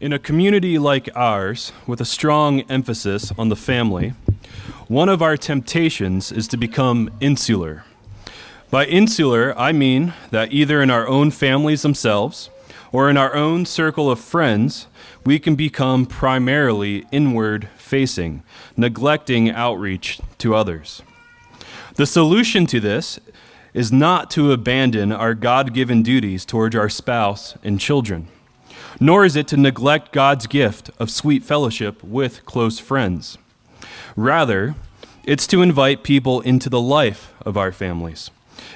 In a community like ours, with a strong emphasis on the family, one of our temptations is to become insular. By insular, I mean that either in our own families themselves or in our own circle of friends, we can become primarily inward-facing, neglecting outreach to others. The solution to this is not to abandon our God-given duties towards our spouse and children, nor is it to neglect God's gift of sweet fellowship with close friends. Rather, it's to invite people into the life of our families.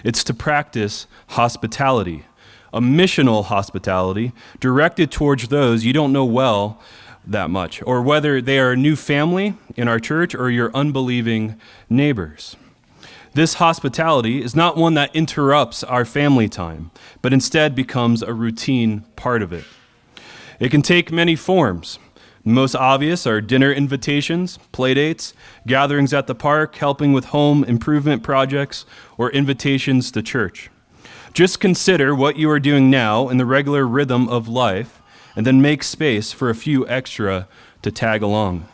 It's to practice hospitality, a missional hospitality directed towards those you don't know well that much, or whether they are a new family in our church or your unbelieving neighbors. This hospitality is not one that interrupts our family time, but instead becomes a routine part of it. It can take many forms. The most obvious are dinner invitations, playdates, gatherings at the park, helping with home improvement projects, or invitations to church. Just consider what you are doing now in the regular rhythm of life, and then make space for a few extra to tag along.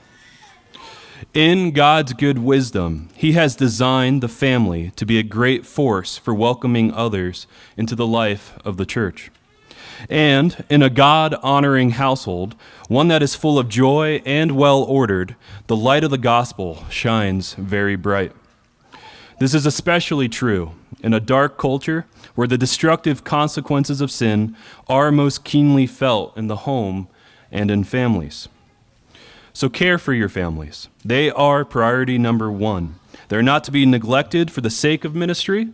In God's good wisdom, He has designed the family to be a great force for welcoming others into the life of the church. And in a God-honoring household, one that is full of joy and well-ordered, the light of the gospel shines very bright. This is especially true in a dark culture where the destructive consequences of sin are most keenly felt in the home and in families. So care for your families. They are priority number one. They're not to be neglected for the sake of ministry,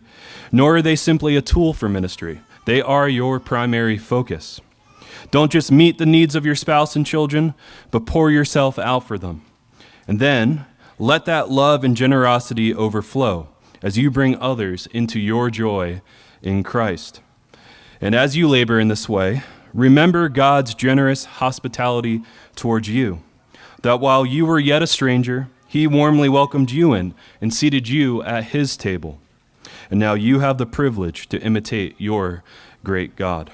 nor are they simply a tool for ministry. They are your primary focus. Don't just meet the needs of your spouse and children, but pour yourself out for them. And then let that love and generosity overflow as you bring others into your joy in Christ. And as you labor in this way, remember God's generous hospitality towards you, that while you were yet a stranger, He warmly welcomed you in and seated you at His table. And now you have the privilege to imitate your great God.